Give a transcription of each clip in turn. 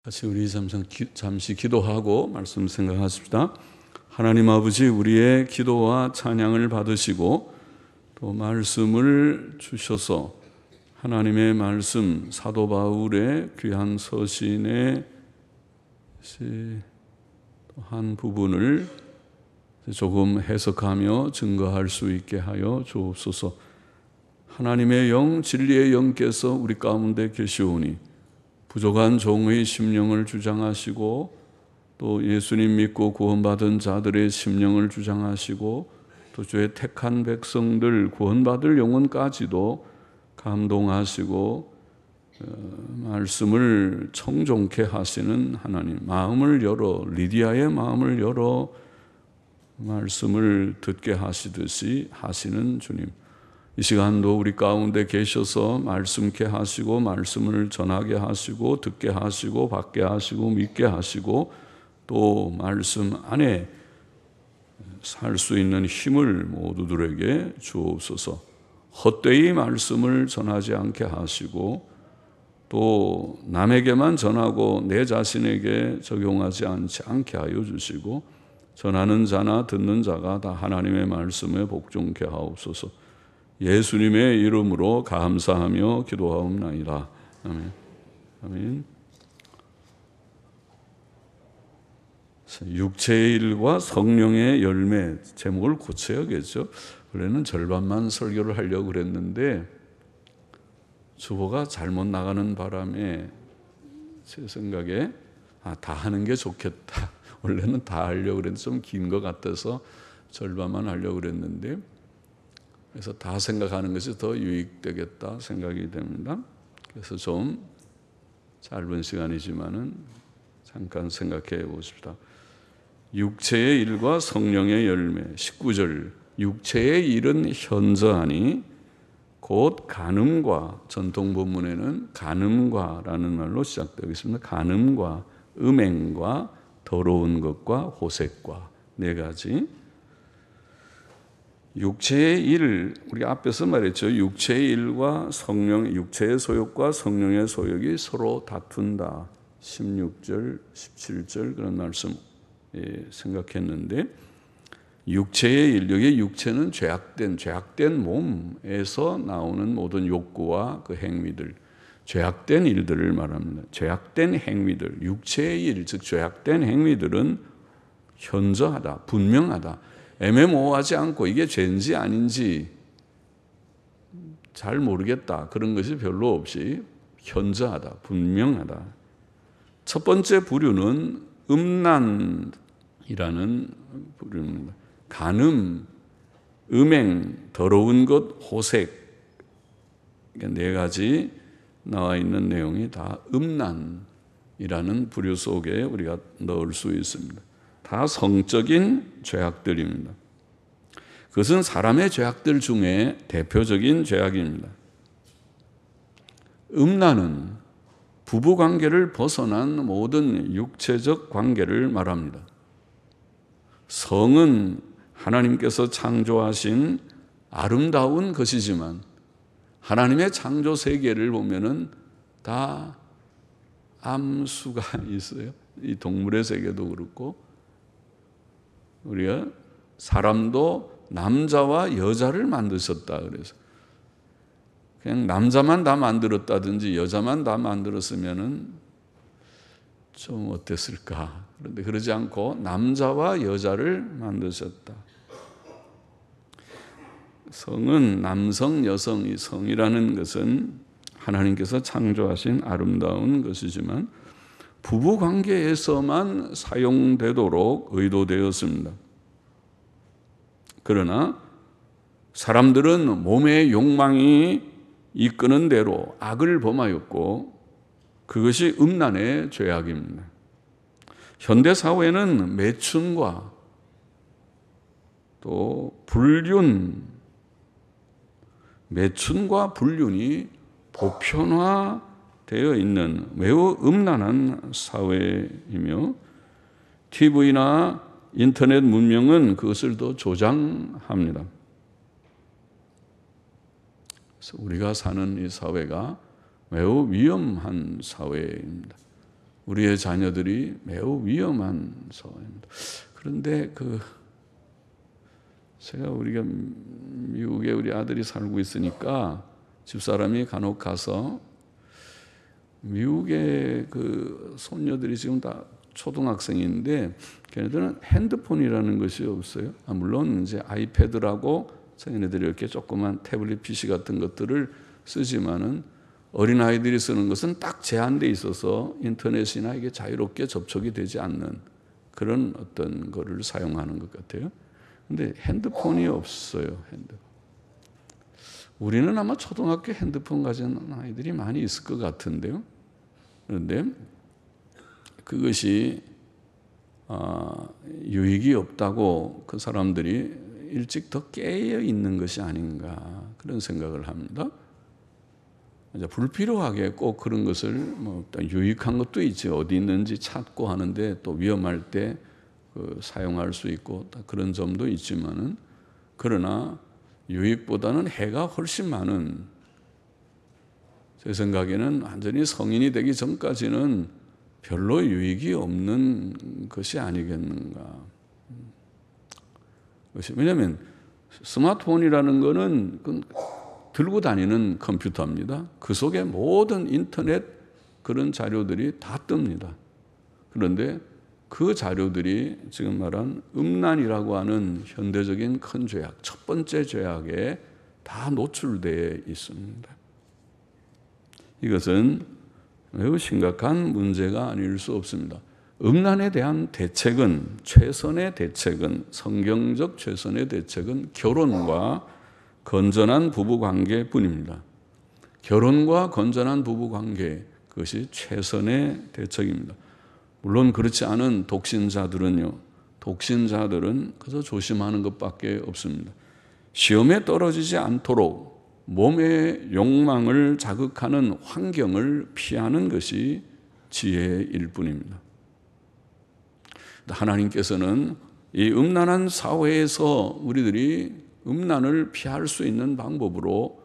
같이 우리 잠시 기도하고 말씀 생각하십시다. 하나님 아버지, 우리의 기도와 찬양을 받으시고 또 말씀을 주셔서 하나님의 말씀, 사도 바울의 귀한 서신의 한 부분을 조금 해석하며 증거할 수 있게 하여 주옵소서. 하나님의 영, 진리의 영께서 우리 가운데 계시오니 부족한 종의 심령을 주장하시고 또 예수님 믿고 구원받은 자들의 심령을 주장하시고 또 주의 택한 백성들 구원받을 영혼까지도 감동하시고 말씀을 청종케 하시는 하나님, 마음을 열어, 리디아의 마음을 열어 말씀을 듣게 하시듯이 하시는 주님, 이 시간도 우리 가운데 계셔서 말씀케 하시고 말씀을 전하게 하시고 듣게 하시고 받게 하시고 믿게 하시고 또 말씀 안에 살 수 있는 힘을 모두들에게 주옵소서. 헛되이 말씀을 전하지 않게 하시고 또 남에게만 전하고 내 자신에게 적용하지 않게 하여 주시고 전하는 자나 듣는 자가 다 하나님의 말씀에 복종케 하옵소서. 예수님의 이름으로 감사하며 기도하옵나이다. 아멘. 아멘. 육체의 일과 성령의 열매, 제목을 고쳐야겠죠. 원래는 절반만 설교를 하려고 그랬는데 주보가 잘못 나가는 바람에 제 생각에 다 하는 게 좋겠다. 원래는 다 하려고 그랬는데 좀 긴 것 같아서 절반만 하려고 그랬는데 그래서 다 생각하는 것이 더 유익되겠다 생각이 됩니다. 그래서 좀 짧은 시간이지만은 잠깐 생각해 보십시다. 육체의 일과 성령의 열매, 19절. 육체의 일은 현저하니 곧 간음과, 전통 본문에는 간음과라는 말로 시작되어 있습니다. 간음과 음행과 더러운 것과 호색과 네 가지. 육체의 일, 우리 앞에서 말했죠. 육체의 일과 육체의 소욕과 성령의 소욕이 서로 다툰다. 16절, 17절 그런 말씀 생각했는데 육체의 일, 여기 육체는 죄악된 몸에서 나오는 모든 욕구와 그 행위들, 죄악된 일들을 말합니다. 죄악된 행위들, 육체의 일, 즉 죄악된 행위들은 현저하다, 분명하다. 애매모호하지 않고 이게 죄인지 아닌지 잘 모르겠다. 그런 것이 별로 없이 현저하다, 분명하다. 첫 번째 부류는 음란이라는 부류입니다. 간음, 음행, 더러운 것, 호색, 네 가지 나와 있는 내용이 다 음란이라는 부류 속에 우리가 넣을 수 있습니다. 다 성적인 죄악들입니다. 그것은 사람의 죄악들 중에 대표적인 죄악입니다. 음란은 부부관계를 벗어난 모든 육체적 관계를 말합니다. 성은 하나님께서 창조하신 아름다운 것이지만 하나님의 창조 세계를 보면은 다 암수가 있어요. 이 동물의 세계도 그렇고 우리가 사람도 남자와 여자를 만드셨다 그래서 그냥 남자만 다 만들었다든지 여자만 다 만들었으면은 좀 어땠을까? 그런데 그러지 않고 남자와 여자를 만드셨다. 성은 남성, 여성, 이 성이라는 것은 하나님께서 창조하신 아름다운 것이지만 부부 관계에서만 사용되도록 의도되었습니다. 그러나 사람들은 몸의 욕망이 이끄는 대로 악을 범하였고 그것이 음란의 죄악입니다. 현대 사회는 매춘과 또 매춘과 불륜이 보편화되어 있는 매우 음란한 사회이며 TV나 인터넷 문명은 그것을 더 조장합니다. 그래서 우리가 사는 이 사회가 매우 위험한 사회입니다. 우리의 자녀들이 매우 위험한 상황입니다. 그런데 우리가 미국에 우리 아들이 살고 있으니까 집사람이 간혹 가서 미국의 손녀들이 지금 다 초등학생인데 걔네들은 핸드폰이라는 것이 없어요. 물론 이제 아이패드라고 얘네들이 이렇게 조그만 태블릿 PC 같은 것들을 쓰지만은 어린아이들이 쓰는 것은 딱 제한되어 있어서 인터넷이나 이게 자유롭게 접촉이 되지 않는 그런 어떤 거를 사용하는 것 같아요. 근데 핸드폰이 없어요. 우리는 아마 초등학교 핸드폰 가진 아이들이 많이 있을 것 같은데요. 그런데 그것이 유익이 없다고 그 사람들이 일찍 더 깨어 있는 것이 아닌가 그런 생각을 합니다. 이제 불필요하게 꼭 그런 것을 유익한 것도 있지 어디 있는지 찾고 하는데 또 위험할 때 사용할 수 있고 그런 점도 있지만은 그러나 유익보다는 해가 훨씬 많은 제 생각에는 완전히 성인이 되기 전까지는 별로 유익이 없는 것이 아니겠는가. 왜냐하면 스마트폰이라는 것은 들고 다니는 컴퓨터입니다. 그 속에 모든 인터넷 그런 자료들이 다 뜹니다. 그런데 그 자료들이 지금 말한 음란이라고 하는 현대적인 큰 죄악, 첫 번째 죄악에 다 노출되어 있습니다. 이것은 매우 심각한 문제가 아닐 수 없습니다. 음란에 대한 대책은 최선의 대책은 성경적 최선의 대책은 결혼과 건전한 부부관계뿐입니다. 결혼과 건전한 부부관계 그것이 최선의 대책입니다. 물론 그렇지 않은 독신자들은 그저 조심하는 것밖에 없습니다. 시험에 떨어지지 않도록 몸의 욕망을 자극하는 환경을 피하는 것이 지혜일 뿐입니다. 하나님께서는 이 음란한 사회에서 우리들이 음란을 피할 수 있는 방법으로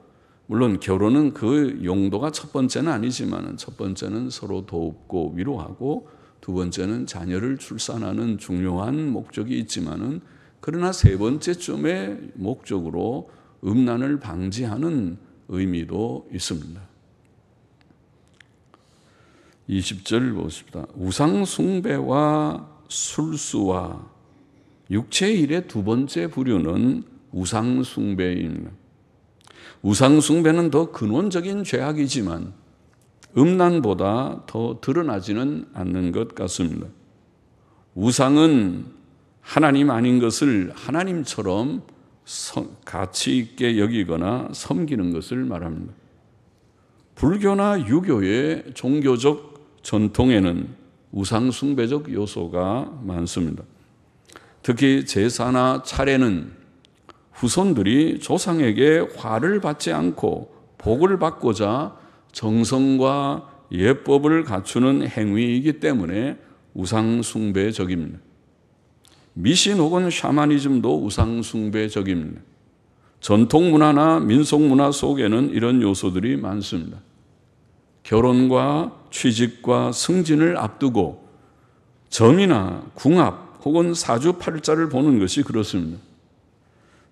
물론 결혼은 그 용도가 첫 번째는 아니지만 첫 번째는 서로 돕고 위로하고 두 번째는 자녀를 출산하는 중요한 목적이 있지만은 그러나 세 번째쯤의 목적으로 음란을 방지하는 의미도 있습니다. 20절 보십시다. 우상 숭배와 술수와 육체의 일의 두 번째 부류는 우상 숭배입니다. 우상 숭배는 더 근원적인 죄악이지만 음란보다 더 드러나지는 않는 것 같습니다. 우상은 하나님 아닌 것을 하나님처럼 가치 있게 여기거나 섬기는 것을 말합니다. 불교나 유교의 종교적 전통에는 우상 숭배적 요소가 많습니다. 특히 제사나 차례는 후손들이 조상에게 화를 받지 않고 복을 받고자 정성과 예법을 갖추는 행위이기 때문에 우상 숭배적입니다. 미신 혹은 샤머니즘도 우상 숭배적입니다. 전통 문화나 민속 문화 속에는 이런 요소들이 많습니다. 결혼과 취직과 승진을 앞두고 점이나 궁합 혹은 사주팔자를 보는 것이 그렇습니다.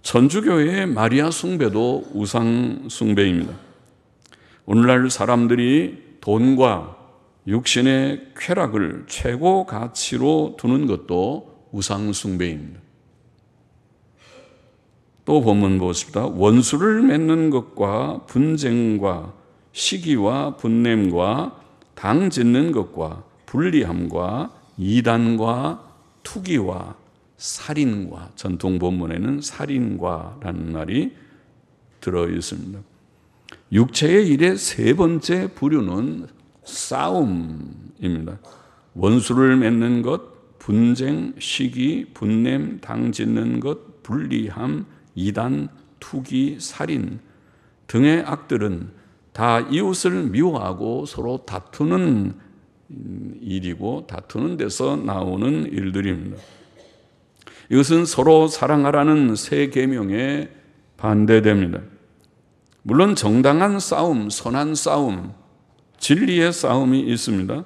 천주교의 마리아 숭배도 우상 숭배입니다. 오늘날 사람들이 돈과 육신의 쾌락을 최고 가치로 두는 것도 우상 숭배입니다. 또 본문 보십시다. 원수를 맺는 것과 분쟁과 시기와 분냄과 당 짓는 것과 불리함과 이단과 투기와 살인과 전통 본문에는 살인과라는 말이 들어 있습니다. 육체의 일의 세 번째 부류는 싸움입니다. 원수를 맺는 것, 분쟁, 시기, 분냄, 당 짓는 것, 불리함, 이단, 투기, 살인 등의 악들은 다 이웃을 미워하고 서로 다투는 일이고 다투는 데서 나오는 일들입니다. 이것은 서로 사랑하라는 세 계명에 반대됩니다. 물론 정당한 싸움, 선한 싸움, 진리의 싸움이 있습니다.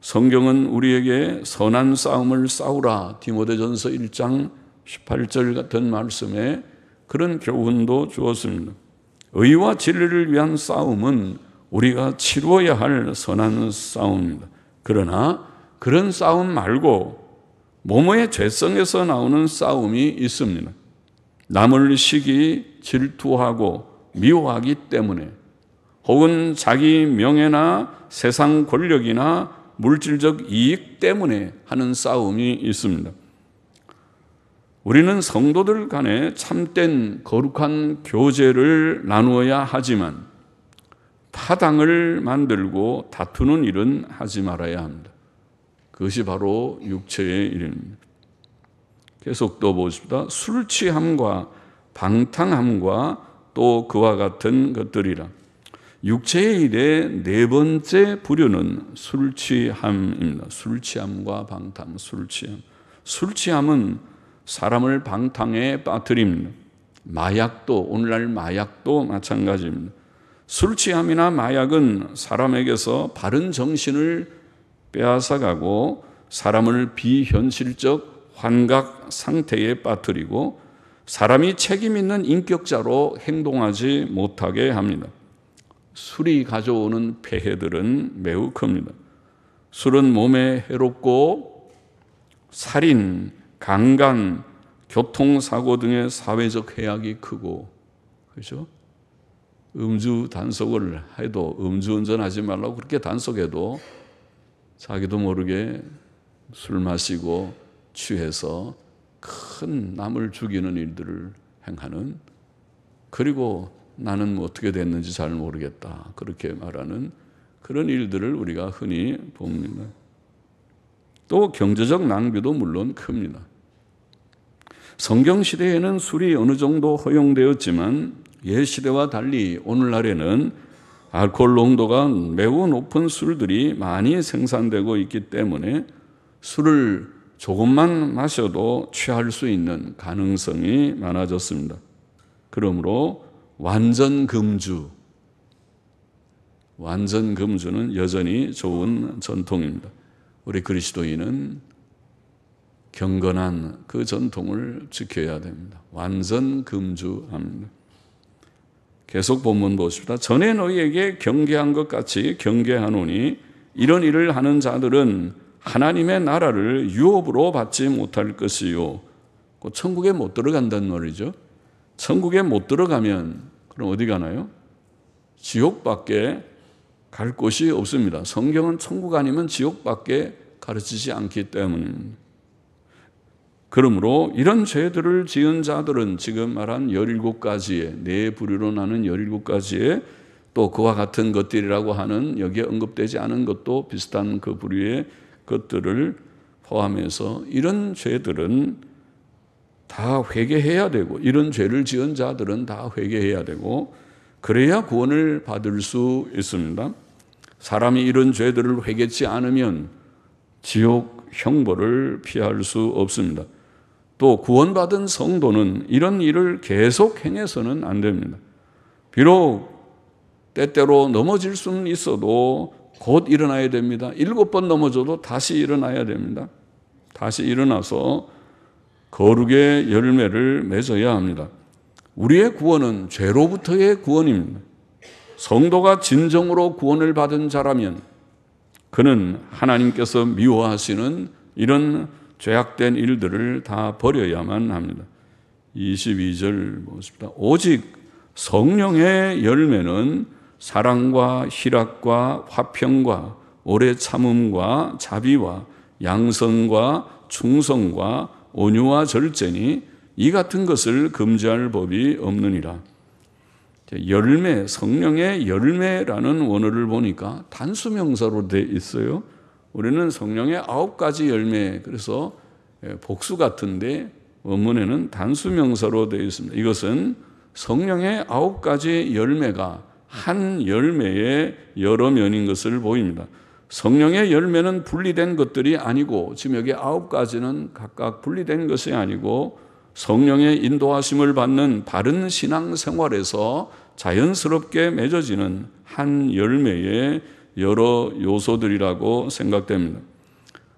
성경은 우리에게 선한 싸움을 싸우라, 디모데전서 1장 18절 같은 말씀에 그런 교훈도 주었습니다. 의와 진리를 위한 싸움은 우리가 치루어야 할 선한 싸움입니다. 그러나 그런 싸움 말고 모모의 죄성에서 나오는 싸움이 있습니다. 남을 시기, 질투하고 미워하기 때문에, 혹은 자기 명예나 세상 권력이나 물질적 이익 때문에 하는 싸움이 있습니다. 우리는 성도들 간에 참된 거룩한 교제를 나누어야 하지만 파당을 만들고 다투는 일은 하지 말아야 합니다. 그것이 바로 육체의 일입니다. 계속 또 보십시다. 술 취함과 방탕함과 또 그와 같은 것들이라. 육체의 일의 네 번째 부류는 술 취함입니다. 술 취함과 방탕, 술 취함. 술 취함은 사람을 방탕에 빠뜨립니다. 마약도, 오늘날 마약도 마찬가지입니다. 술 취함이나 마약은 사람에게서 바른 정신을 빼앗아가고 사람을 비현실적 환각 상태에 빠뜨리고 사람이 책임 있는 인격자로 행동하지 못하게 합니다. 술이 가져오는 폐해들은 매우 큽니다. 술은 몸에 해롭고 살인, 강간, 교통사고 등의 사회적 해악이 크고, 그렇죠? 음주 단속을 해도, 음주운전하지 말라고 그렇게 단속해도 자기도 모르게 술 마시고 취해서 큰 남을 죽이는 일들을 행하는, 그리고 나는 뭐 어떻게 됐는지 잘 모르겠다 그렇게 말하는 그런 일들을 우리가 흔히 봅니다. 또 경제적 낭비도 물론 큽니다. 성경시대에는 술이 어느 정도 허용되었지만 옛시대와 달리 오늘날에는 알코올 농도가 매우 높은 술들이 많이 생산되고 있기 때문에 술을 조금만 마셔도 취할 수 있는 가능성이 많아졌습니다. 그러므로 완전 금주는 여전히 좋은 전통입니다. 우리 그리스도인은 경건한 그 전통을 지켜야 됩니다. 완전 금주합니다. 계속 본문 보십시다. 전에 너희에게 경계한 것 같이 경계하노니 이런 일을 하는 자들은 하나님의 나라를 유업으로 받지 못할 것이요. 천국에 못 들어간다는 말이죠. 천국에 못 들어가면 그럼 어디 가나요? 지옥밖에 갈 곳이 없습니다. 성경은 천국 아니면 지옥밖에 가르치지 않기 때문입니다. 그러므로 이런 죄들을 지은 자들은 지금 말한 17가지의 네 부류로 나눈 17가지의 또 그와 같은 것들이라고 하는 여기에 언급되지 않은 것도 비슷한 그 부류의 것들을 포함해서 이런 죄들은 다 회개해야 되고, 이런 죄를 지은 자들은 다 회개해야 되고, 그래야 구원을 받을 수 있습니다. 사람이 이런 죄들을 회개치 않으면 지옥 형벌을 피할 수 없습니다. 또 구원받은 성도는 이런 일을 계속 행해서는 안 됩니다. 비록 때때로 넘어질 수는 있어도 곧 일어나야 됩니다. 7번 넘어져도 다시 일어나야 됩니다. 다시 일어나서 거룩의 열매를 맺어야 합니다. 우리의 구원은 죄로부터의 구원입니다. 성도가 진정으로 구원을 받은 자라면 그는 하나님께서 미워하시는 이런 죄악된 일들을 다 버려야만 합니다. 22절 보십시다. 오직 성령의 열매는 사랑과 희락과 화평과 오래 참음과 자비와 양선과 충성과 온유와 절제니 이 같은 것을 금지할 법이 없느니라. 열매, 성령의 열매라는 원어를 보니까 단수명사로 돼 있어요. 우리는 성령의 9가지 열매, 그래서 복수 같은데 원문에는 단수명사로 되어 있습니다. 이것은 성령의 9가지 열매가 한 열매의 여러 면인 것을 보입니다. 성령의 열매는 분리된 것들이 아니고, 지금 여기 9가지는 각각 분리된 것이 아니고 성령의 인도하심을 받는 바른 신앙생활에서 자연스럽게 맺어지는 한 열매의 여러 요소들이라고 생각됩니다.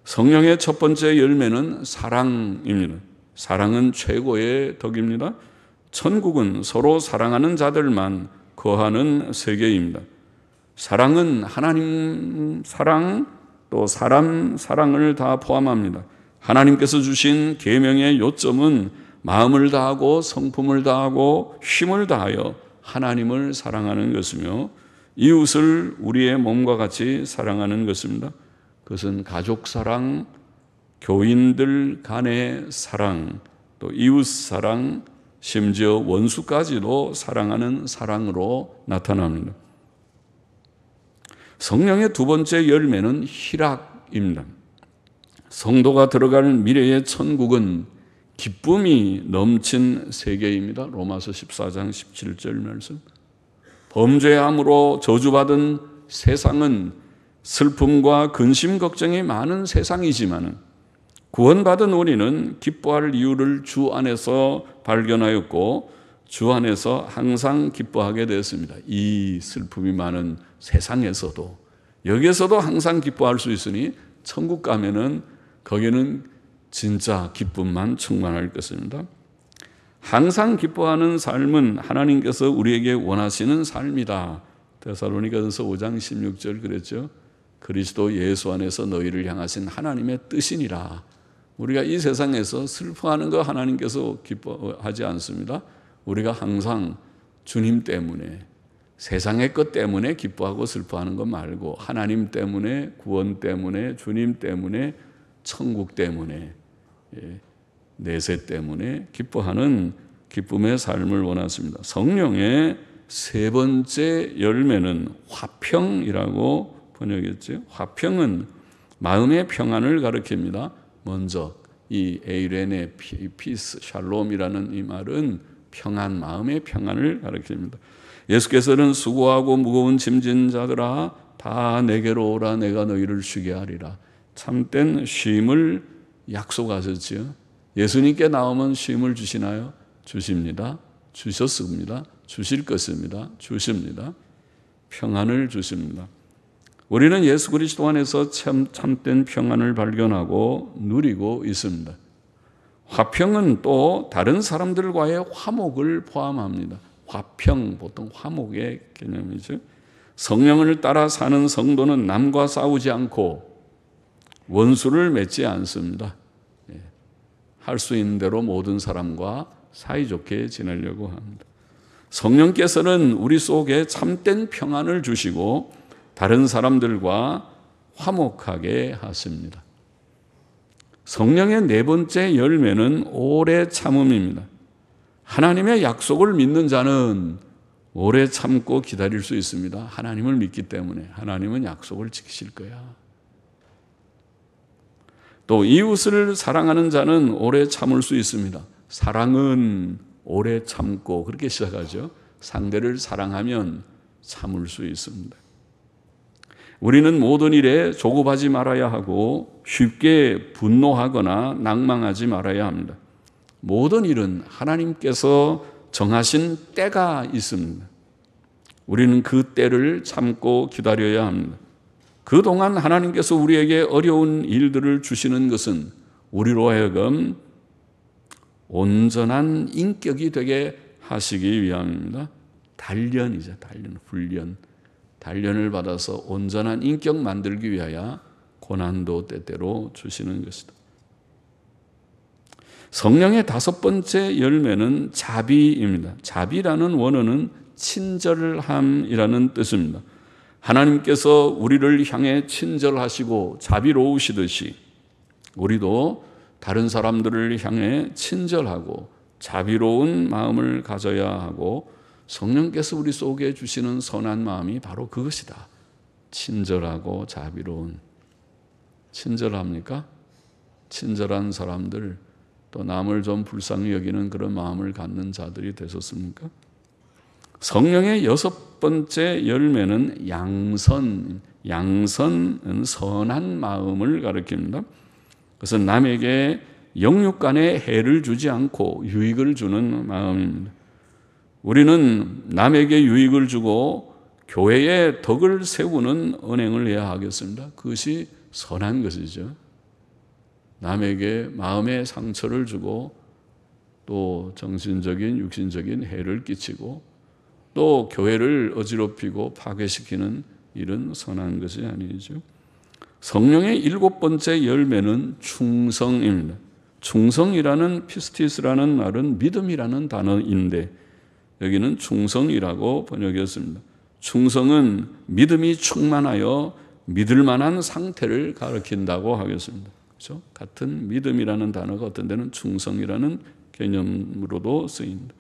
성령의 첫 번째 열매는 사랑입니다. 사랑은 최고의 덕입니다. 천국은 서로 사랑하는 자들만 거하는 세계입니다. 사랑은 하나님 사랑 또 사람 사랑을 다 포함합니다. 하나님께서 주신 계명의 요점은 마음을 다하고 성품을 다하고 힘을 다하여 하나님을 사랑하는 것이며 이웃을 우리의 몸과 같이 사랑하는 것입니다. 그것은 가족 사랑, 교인들 간의 사랑, 또 이웃 사랑, 심지어 원수까지도 사랑하는 사랑으로 나타납니다. 성령의 두 번째 열매는 희락입니다. 성도가 들어갈 미래의 천국은 기쁨이 넘친 세계입니다. 로마서 14장 17절 말씀. 범죄함으로 저주받은 세상은 슬픔과 근심 걱정이 많은 세상이지만 구원받은 우리는 기뻐할 이유를 주 안에서 발견하였고 주 안에서 항상 기뻐하게 되었습니다. 이 슬픔이 많은 세상에서도 여기에서도 항상 기뻐할 수 있으니 천국 가면은 거기는 진짜 기쁨만 충만할 것입니다. 항상 기뻐하는 삶은 하나님께서 우리에게 원하시는 삶이다. 데살로니가전서 5장 16절 그랬죠. 그리스도 예수 안에서 너희를 향하신 하나님의 뜻이니라. 우리가 이 세상에서 슬퍼하는 거 하나님께서 기뻐하지 않습니다. 우리가 항상 주님 때문에 세상의 것 때문에 기뻐하고 슬퍼하는 것 말고 하나님 때문에 구원 때문에 주님 때문에 천국 때문에 내세 때문에 기뻐하는 기쁨의 삶을 원하십니다. 성령의 세 번째 열매는 화평이라고 번역했죠. 화평은 마음의 평안을 가리킵니다. 먼저 이 에이레네 피스 샬롬이라는 이 말은 평안, 마음의 평안을 가리킵니다. 예수께서는 수고하고 무거운 짐진 자들아 다 내게로 오라 내가 너희를 쉬게 하리라. 참된 쉼을 약속하셨지요. 예수님께 나오면 쉼을 주시나요? 주십니다. 주셨습니다. 주실 것입니다. 주십니다. 평안을 주십니다. 우리는 예수 그리스도 안에서 참된 평안을 발견하고 누리고 있습니다. 화평은 또 다른 사람들과의 화목을 포함합니다. 화평, 보통 화목의 개념이죠. 성령을 따라 사는 성도는 남과 싸우지 않고 원수를 맺지 않습니다. 할 수 있는 대로 모든 사람과 사이좋게 지내려고 합니다. 성령께서는 우리 속에 참된 평안을 주시고 다른 사람들과 화목하게 하십니다. 성령의 네 번째 열매는 오래 참음입니다. 하나님의 약속을 믿는 자는 오래 참고 기다릴 수 있습니다. 하나님을 믿기 때문에 하나님은 약속을 지키실 거야. 또 이웃을 사랑하는 자는 오래 참을 수 있습니다. 사랑은 오래 참고 그렇게 시작하죠. 상대를 사랑하면 참을 수 있습니다. 우리는 모든 일에 조급하지 말아야 하고 쉽게 분노하거나 낭망하지 말아야 합니다. 모든 일은 하나님께서 정하신 때가 있습니다. 우리는 그 때를 참고 기다려야 합니다. 그동안 하나님께서 우리에게 어려운 일들을 주시는 것은 우리로 하여금 온전한 인격이 되게 하시기 위함입니다. 단련이죠. 훈련. 단련을 받아서 온전한 인격 만들기 위하여 고난도 때때로 주시는 것이다. 성령의 다섯 번째 열매는 자비입니다. 자비라는 원어는 친절함이라는 뜻입니다. 하나님께서 우리를 향해 친절하시고 자비로우시듯이 우리도 다른 사람들을 향해 친절하고 자비로운 마음을 가져야 하고 성령께서 우리 속에 주시는 선한 마음이 바로 그것이다. 친절하고 자비로운. 친절합니까? 친절한 사람들 또 남을 좀 불쌍히 여기는 그런 마음을 갖는 자들이 되셨습니까? 성령의 여섯 번째 열매는 양선. 양선은 선한 마음을 가리킵니다. 그것은 남에게 영육간에 해를 주지 않고 유익을 주는 마음입니다. 우리는 남에게 유익을 주고 교회의 덕을 세우는 언행을 해야 하겠습니다. 그것이 선한 것이죠. 남에게 마음의 상처를 주고 또 정신적인 육신적인 해를 끼치고 또 교회를 어지럽히고 파괴시키는 일은 선한 것이 아니죠. 성령의 7번째 열매는 충성입니다. 충성이라는 피스티스라는 말은 믿음이라는 단어인데 여기는 충성이라고 번역했습니다. 충성은 믿음이 충만하여 믿을 만한 상태를 가리킨다고 하겠습니다. 그렇죠? 같은 믿음이라는 단어가 어떤 데는 충성이라는 개념으로도 쓰입니다.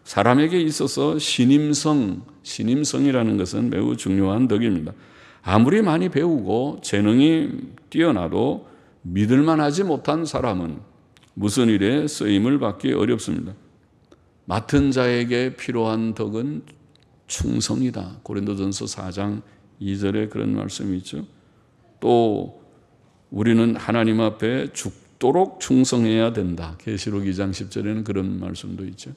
사람에게 있어서 신임성이라는 것은 매우 중요한 덕입니다. 아무리 많이 배우고 재능이 뛰어나도 믿을만하지 못한 사람은 무슨 일에 쓰임을 받기 어렵습니다. 맡은 자에게 필요한 덕은 충성이다. 고린도전서 4장 2절에 그런 말씀이 있죠. 또 우리는 하나님 앞에 죽도록 충성해야 된다. 계시록 2장 10절에는 그런 말씀도 있죠.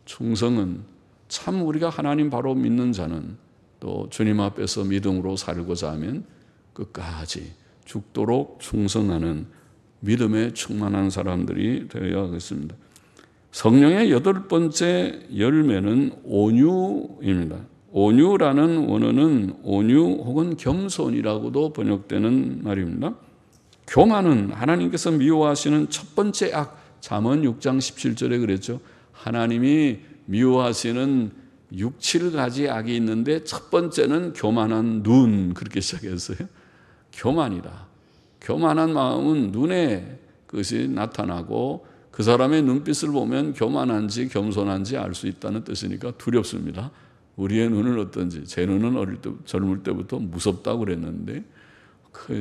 충성은 참 우리가 하나님 바로 믿는 자는 또 주님 앞에서 믿음으로 살고자 하면 끝까지 죽도록 충성하는 믿음에 충만한 사람들이 되어야 하겠습니다. 성령의 8번째 열매는 온유입니다. 온유라는 원어는 온유 혹은 겸손이라고도 번역되는 말입니다. 교만은 하나님께서 미워하시는 첫 번째 악, 잠언 6장 17절에 그랬죠. 하나님이 미워하시는 6, 7가지 악이 있는데 첫 번째는 교만한 눈, 그렇게 시작했어요. 교만이다. 교만한 마음은 눈에 그것이 나타나고 그 사람의 눈빛을 보면 교만한지 겸손한지 알 수 있다는 뜻이니까 두렵습니다. 우리의 눈은 어떤지, 제 눈은 젊을 때부터 무섭다고 그랬는데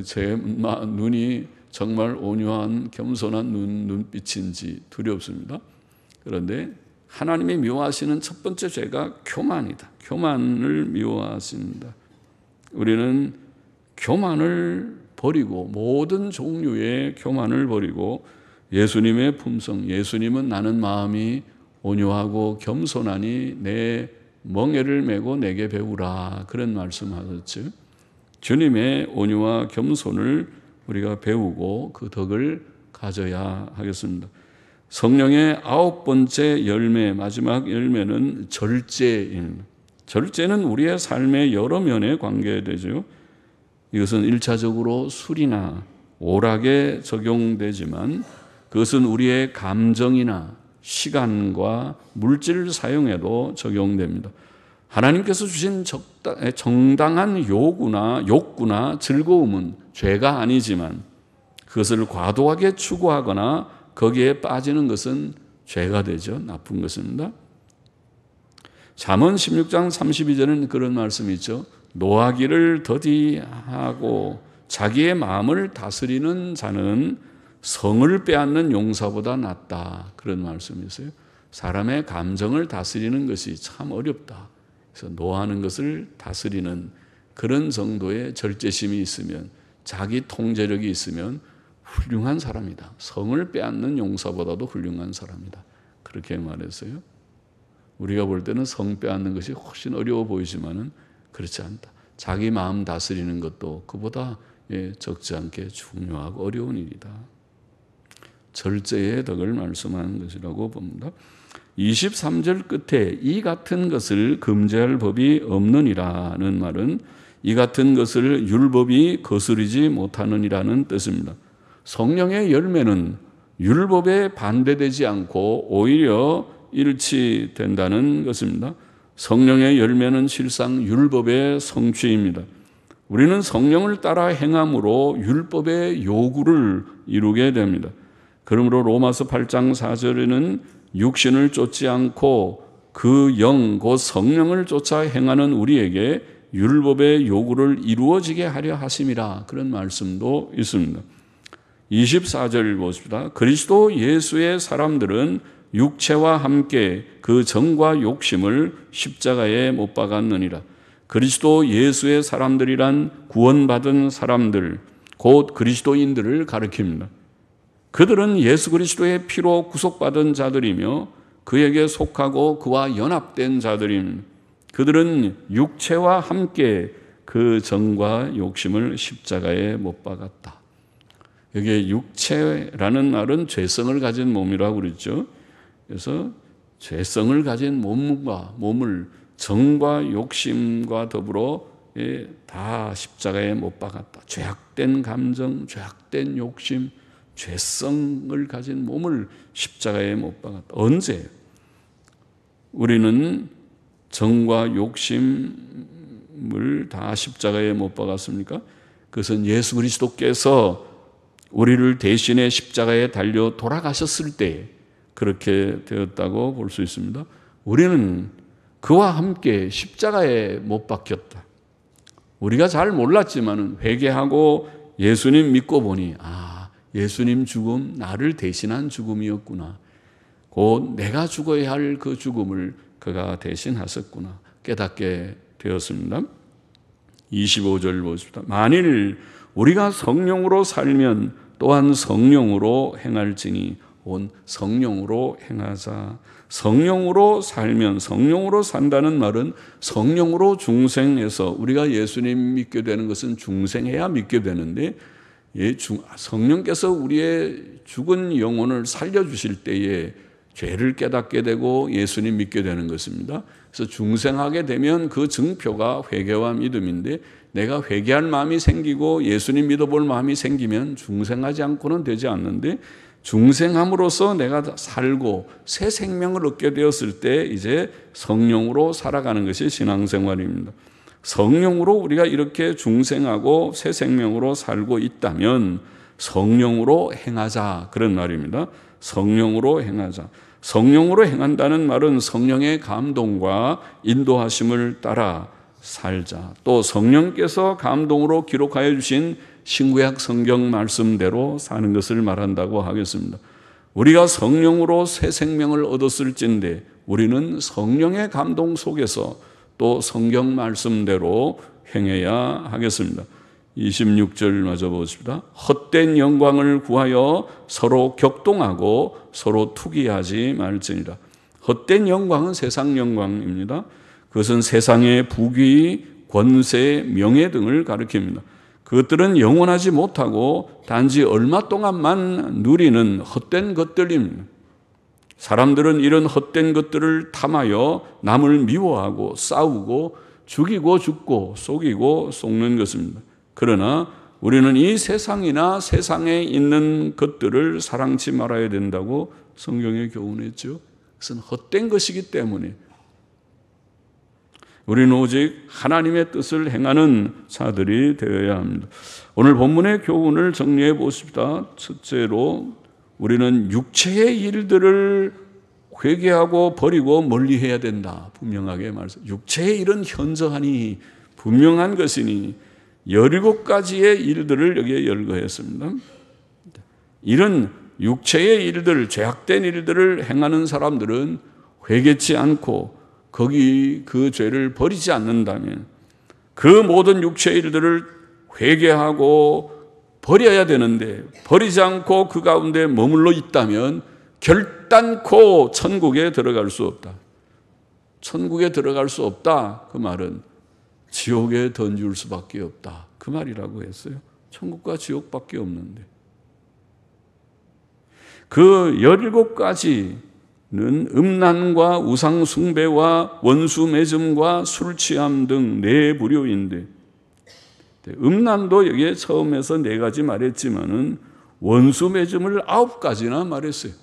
제 눈이 정말 온유한 겸손한 눈빛인지 두렵습니다. 그런데 하나님이 미워하시는 첫 번째 죄가 교만이다. 교만을 미워하십니다. 우리는 교만을 버리고 모든 종류의 교만을 버리고 예수님의 품성, 예수님은 나는 마음이 온유하고 겸손하니 내 멍에를 메고 내게 배우라, 그런 말씀하셨죠. 주님의 온유와 겸손을 우리가 배우고 그 덕을 가져야 하겠습니다. 성령의 9번째 열매, 마지막 열매는 절제입니다. 절제는 우리의 삶의 여러 면에 관계되죠. 이것은 1차적으로 술이나 오락에 적용되지만 그것은 우리의 감정이나 시간과 물질 사용에도 적용됩니다. 하나님께서 주신 정당한 욕구나 즐거움은 죄가 아니지만 그것을 과도하게 추구하거나 거기에 빠지는 것은 죄가 되죠. 나쁜 것입니다. 잠언 16장 32절에는 그런 말씀이 있죠. 노하기를 더디하고 자기의 마음을 다스리는 자는 성을 빼앗는 용사보다 낫다. 그런 말씀이 있어요. 사람의 감정을 다스리는 것이 참 어렵다. 그래서 노하는 것을 다스리는 그런 정도의 절제심이 있으면, 자기 통제력이 있으면 훌륭한 사람이다. 성을 빼앗는 용사보다도 훌륭한 사람이다. 그렇게 말했어요. 우리가 볼 때는 성 빼앗는 것이 훨씬 어려워 보이지만은 그렇지 않다. 자기 마음 다스리는 것도 그보다 적지 않게 중요하고 어려운 일이다. 절제의 덕을 말씀하는 것이라고 봅니다. 23절 끝에 이 같은 것을 금지할 법이 없느니라는 말은 이 같은 것을 율법이 거스르지 못하느니라는 뜻입니다. 성령의 열매는 율법에 반대되지 않고 오히려 일치된다는 것입니다. 성령의 열매는 실상 율법의 성취입니다. 우리는 성령을 따라 행함으로 율법의 요구를 이루게 됩니다. 그러므로 로마서 8장 4절에는 육신을 쫓지 않고 그 영, 곧 성령을 쫓아 행하는 우리에게 율법의 요구를 이루어지게 하려 하심이라, 그런 말씀도 있습니다. 24절 보십시다. 그리스도 예수의 사람들은 육체와 함께 그 정과 욕심을 십자가에 못 박았느니라. 그리스도 예수의 사람들이란 구원받은 사람들, 곧 그리스도인들을 가리킵니다. 그들은 예수 그리스도의 피로 구속받은 자들이며 그에게 속하고 그와 연합된 자들입니다. 그들은 육체와 함께 그 정과 욕심을 십자가에 못 박았다. 여기에 육체라는 말은 죄성을 가진 몸이라고 그랬죠. 그래서 죄성을 가진 몸을 정과 욕심과 더불어 다 십자가에 못 박았다. 죄악된 감정, 죄악된 욕심, 죄성을 가진 몸을 십자가에 못 박았다. 언제 우리는 정과 욕심을 다 십자가에 못 박았습니까? 그것은 예수 그리스도께서 우리를 대신해 십자가에 달려 돌아가셨을 때 그렇게 되었다고 볼 수 있습니다. 우리는 그와 함께 십자가에 못 박혔다. 우리가 잘 몰랐지만 회개하고 예수님 믿고 보니 예수님 죽음 나를 대신한 죽음이었구나. 곧 내가 죽어야 할 그 죽음을 그가 대신하셨구나 깨닫게 되었습니다. 25절 보십시다. 만일 우리가 성령으로 살면 또한 성령으로 행할지니 온 성령으로 행하자. 성령으로 살면, 성령으로 산다는 말은 성령으로 중생해서 우리가 예수님 믿게 되는 것은 중생해야 믿게 되는데 성령께서 우리의 죽은 영혼을 살려주실 때에 죄를 깨닫게 되고 예수님 믿게 되는 것입니다. 그래서 중생하게 되면 그 증표가 회개와 믿음인데 내가 회개할 마음이 생기고 예수님 믿어볼 마음이 생기면 중생하지 않고는 되지 않는데 중생함으로써 내가 살고 새 생명을 얻게 되었을 때 이제 성령으로 살아가는 것이 신앙생활입니다. 성령으로 우리가 이렇게 중생하고 새 생명으로 살고 있다면 성령으로 행하자 그런 말입니다. 성령으로 행하자. 성령으로 행한다는 말은 성령의 감동과 인도하심을 따라 살자. 또 성령께서 감동으로 기록하여 주신 신구약 성경 말씀대로 사는 것을 말한다고 하겠습니다. 우리가 성령으로 새 생명을 얻었을진데 우리는 성령의 감동 속에서 또 성경 말씀대로 행해야 하겠습니다. 26절 마저 보십시다. 헛된 영광을 구하여 서로 격동하고 서로 투기하지 말지니라. 헛된 영광은 세상 영광입니다. 그것은 세상의 부귀, 권세, 명예 등을 가리킵니다. 그것들은 영원하지 못하고 단지 얼마 동안만 누리는 헛된 것들입니다. 사람들은 이런 헛된 것들을 탐하여 남을 미워하고 싸우고 죽이고 죽고 속이고 속는 것입니다. 그러나 우리는 이 세상이나 세상에 있는 것들을 사랑치 말아야 된다고 성경에 교훈했죠. 그것은 헛된 것이기 때문에 우리는 오직 하나님의 뜻을 행하는 자들이 되어야 합니다. 오늘 본문의 교훈을 정리해 보십시다. 첫째로 우리는 육체의 일들을 회개하고 버리고 멀리해야 된다. 분명하게 말씀. 육체의 일은 현저하니 분명한 것이니 17가지의 일들을 여기에 열거했습니다. 이런 육체의 일들, 죄악된 일들을 행하는 사람들은 회개치 않고 거기 그 죄를 버리지 않는다면 그 모든 육체의 일들을 회개하고 버려야 되는데 버리지 않고 그 가운데 머물러 있다면 결단코 천국에 들어갈 수 없다. 천국에 들어갈 수 없다. 그 말은 지옥에 던질 수밖에 없다. 그 말이라고 했어요. 천국과 지옥밖에 없는데. 그 17가지는 음란과 우상숭배와 원수매점과 술취함 등 4부류인데 음란도 여기에 처음에서 4가지 말했지만은 원수매점을 9가지나 말했어요.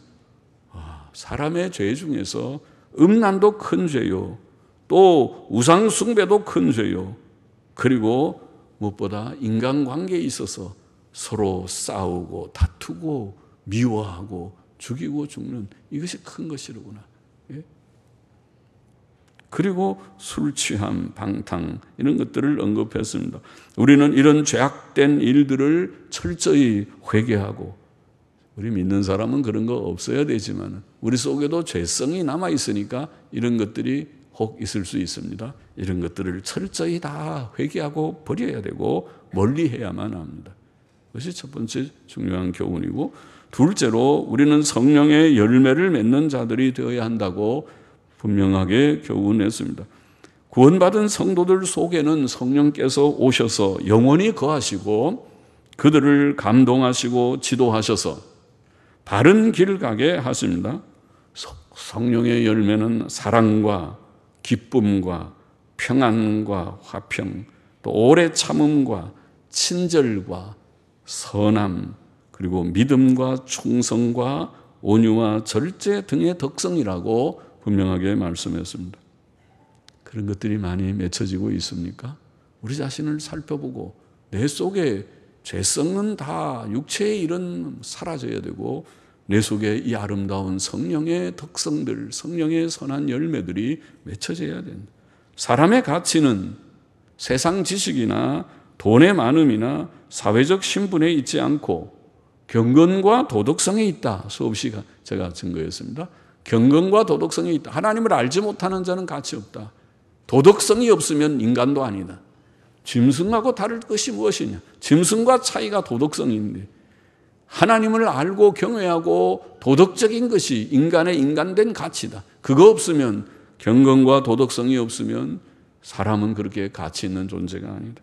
사람의 죄 중에서 음란도 큰 죄요. 또 우상숭배도 큰 죄요. 그리고 무엇보다 인간관계에 있어서 서로 싸우고 다투고 미워하고 죽이고 죽는 이것이 큰 것이로구나. 예? 그리고 술 취함, 방탕 이런 것들을 언급했습니다. 우리는 이런 죄악된 일들을 철저히 회개하고 우리 믿는 사람은 그런 거 없어야 되지만 우리 속에도 죄성이 남아있으니까 이런 것들이 혹 있을 수 있습니다. 이런 것들을 철저히 다 회개하고 버려야 되고 멀리해야만 합니다. 그것이 첫 번째 중요한 교훈이고 둘째로 우리는 성령의 열매를 맺는 자들이 되어야 한다고 분명하게 교훈했습니다. 구원받은 성도들 속에는 성령께서 오셔서 영원히 거하시고 그들을 감동하시고 지도하셔서 바른 길 가게 하십니다. 성령의 열매는 사랑과 기쁨과 평안과 화평, 또 오래 참음과 친절과 선함, 그리고 믿음과 충성과 온유와 절제 등의 덕성이라고 분명하게 말씀했습니다. 그런 것들이 많이 맺혀지고 있습니까? 우리 자신을 살펴보고 내 속에 죄성은 다 육체의 일은 사라져야 되고 내 속에 이 아름다운 성령의 덕성들, 성령의 선한 열매들이 맺혀져야 된다. 사람의 가치는 세상 지식이나 돈의 많음이나 사회적 신분에 있지 않고 경건과 도덕성에 있다. 수없이 제가 증거했습니다. 경건과 도덕성에 있다. 하나님을 알지 못하는 자는 가치 없다. 도덕성이 없으면 인간도 아니다. 짐승하고 다를 것이 무엇이냐? 짐승과 차이가 도덕성인데 하나님을 알고 경외하고 도덕적인 것이 인간의 인간된 가치다. 그거 없으면, 경건과 도덕성이 없으면 사람은 그렇게 가치 있는 존재가 아니다.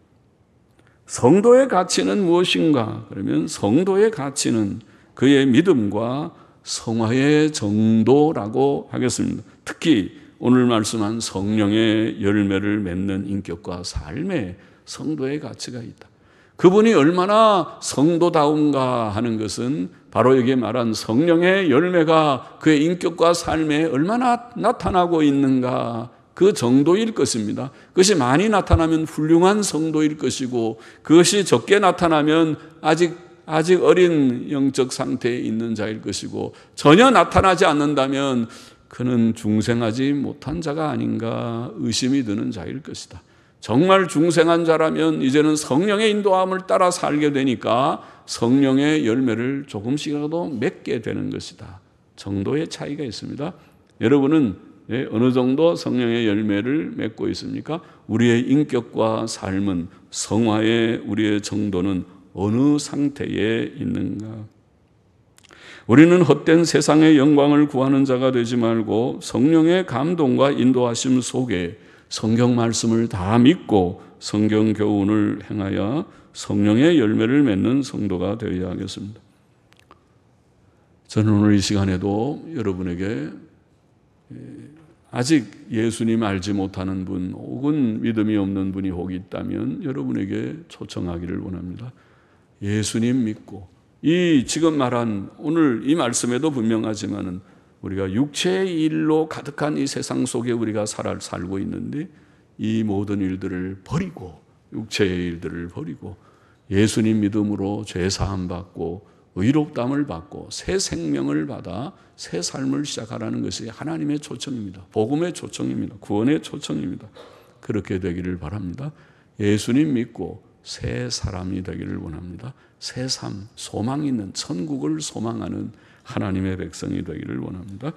성도의 가치는 무엇인가? 그러면 성도의 가치는 그의 믿음과 성화의 정도라고 하겠습니다. 특히 오늘 말씀한 성령의 열매를 맺는 인격과 삶에 성도의 가치가 있다. 그분이 얼마나 성도다운가 하는 것은 바로 여기에 말한 성령의 열매가 그의 인격과 삶에 얼마나 나타나고 있는가, 그 정도일 것입니다. 그것이 많이 나타나면 훌륭한 성도일 것이고, 그것이 적게 나타나면 아직 어린 영적 상태에 있는 자일 것이고, 전혀 나타나지 않는다면 그는 중생하지 못한 자가 아닌가 의심이 드는 자일 것이다. 정말 중생한 자라면 이제는 성령의 인도함을 따라 살게 되니까 성령의 열매를 조금씩이라도 맺게 되는 것이다. 정도의 차이가 있습니다. 여러분은 어느 정도 성령의 열매를 맺고 있습니까? 우리의 인격과 삶은, 성화의 우리의 정도는 어느 상태에 있는가? 우리는 헛된 세상의 영광을 구하는 자가 되지 말고 성령의 감동과 인도하심 속에 성경 말씀을 다 믿고 성경 교훈을 행하여 성령의 열매를 맺는 성도가 되어야 하겠습니다. 저는 오늘 이 시간에도 여러분에게 아직 예수님 알지 못하는 분 혹은 믿음이 없는 분이 혹 있다면 여러분에게 초청하기를 원합니다. 예수님 믿고, 이 지금 말한 오늘 이 말씀에도 분명하지만은 우리가 육체의 일로 가득한 이 세상 속에 우리가 살고 있는데, 이 모든 일들을 버리고, 육체의 일들을 버리고 예수님 믿음으로 죄 사함 받고 의롭다함을 받고 새 생명을 받아 새 삶을 시작하라는 것이 하나님의 초청입니다. 복음의 초청입니다. 구원의 초청입니다. 그렇게 되기를 바랍니다. 예수님 믿고 새 사람이 되기를 원합니다. 새 삶, 소망 있는 천국을 소망하는 하나님의 백성이 되기를 원합니다.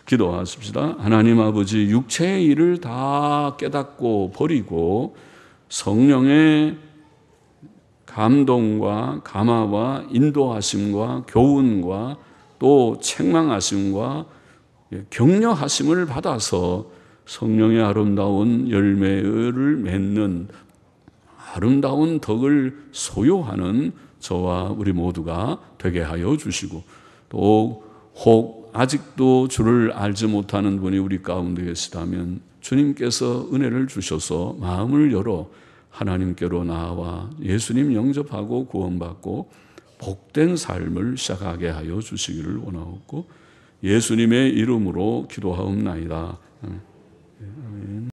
기도하십시다. 하나님 아버지, 육체의 일을 다 깨닫고 버리고 성령의 감동과 감화와 인도하심과 교훈과 또 책망하심과 격려하심을 받아서 성령의 아름다운 열매를 맺는 아름다운 덕을 소유하는 저와 우리 모두가 되게 하여 주시고, 또 혹 아직도 주를 알지 못하는 분이 우리 가운데 계시다면 주님께서 은혜를 주셔서 마음을 열어 하나님께로 나아와 예수님 영접하고 구원받고 복된 삶을 시작하게 하여 주시기를 원하옵고 예수님의 이름으로 기도하옵나이다. 아멘.